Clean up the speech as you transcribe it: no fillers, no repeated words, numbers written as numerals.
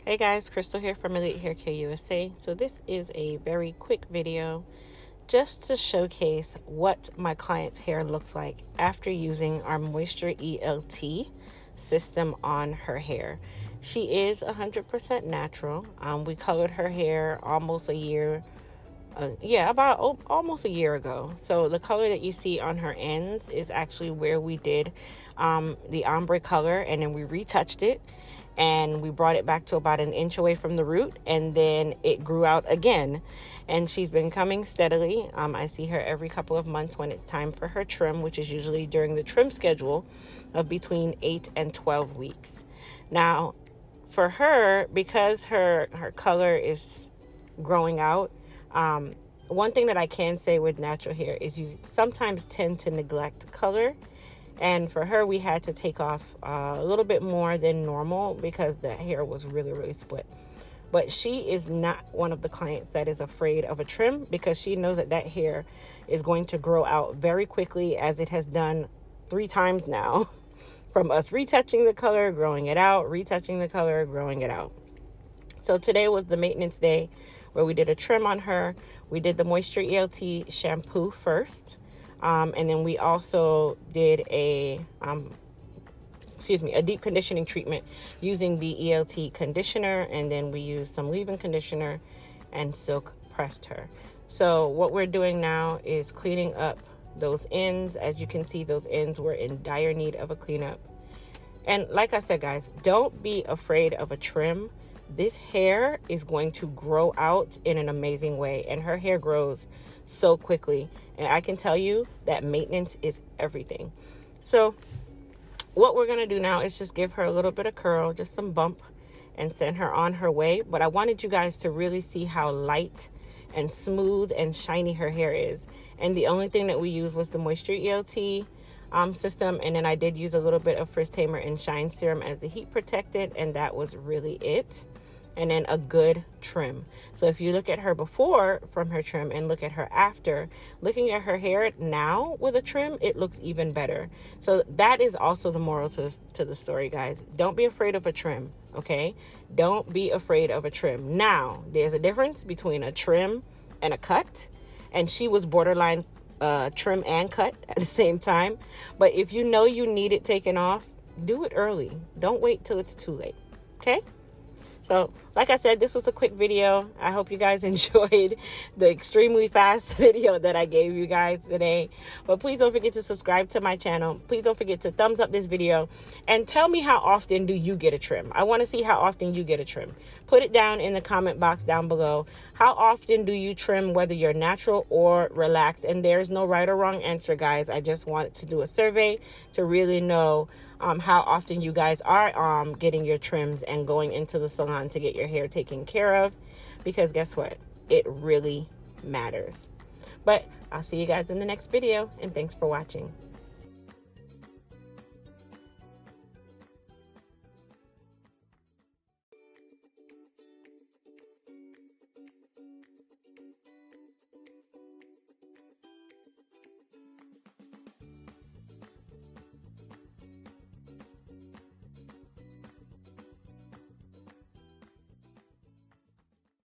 Hey guys, Crystal here from Elite Hair Care USA. So this is a very quick video just to showcase what my client's hair looks like after using our Moisture ELT system on her hair. She is 100% natural. We colored her hair almost a year, almost a year ago. So the color that you see on her ends is actually where we did the ombre color, and then we retouched it and we brought it back to about an inch away from the root, and then it grew out again, and she's been coming steadily. I see her every couple of months when it's time for her trim, which is usually during the trim schedule of between 8 and 12 weeks. Now for her, because her color is growing out, one thing that I can say with natural hair is you sometimes tend to neglect color. And for her, we had to take off a little bit more than normal because the hair was really split. But she is not one of the clients that is afraid of a trim, because she knows that that hair is going to grow out very quickly, as it has done 3 times now from us retouching the color, growing it out, retouching the color, growing it out. So today was the maintenance day where we did a trim on her. We did the Moisture ELT shampoo first. And then we also did a deep conditioning treatment using the ELT conditioner, and then we used some leave-in conditioner and silk pressed her. So what we're doing now is cleaning up those ends. As you can see, those ends were in dire need of a cleanup. And like I said, guys, don't be afraid of a trim. This hair is going to grow out in an amazing way, and her hair grows so quickly. And I can tell you that maintenance is everything. So what we're going to do now is just give her a little bit of curl, just some bump, and send her on her way. But I wanted you guys to really see how light and smooth and shiny her hair is. And the only thing that we used was the Moisture ELT system, and then I did use a little bit of Frizz Tamer and Shine Serum as the heat protectant, and that was really it. And then a good trim. So if you look at her before from her trim and look at her after, looking at her hair now with a trim, it looks even better. So that is also the moral to the story, guys. Don't be afraid of a trim, okay? Don't be afraid of a trim. Now, there's a difference between a trim and a cut, and she was borderline trim and cut at the same time. But if you know you need it taken off, do it early. Don't wait till it's too late, okay? So, like I said, this was a quick video. I hope you guys enjoyed the extremely fast video that I gave you guys today. But please don't forget to subscribe to my channel. Please don't forget to thumbs up this video. And tell me, how often do you get a trim? I want to see how often you get a trim. Put it down in the comment box down below. How often do you trim, whether you're natural or relaxed? And there's no right or wrong answer, guys. I just wanted to do a survey to really know how often you guys are getting your trims and going into the salon to get your hair taken care of, because guess what? It really matters. But I'll see you guys in the next video, and thanks for watching.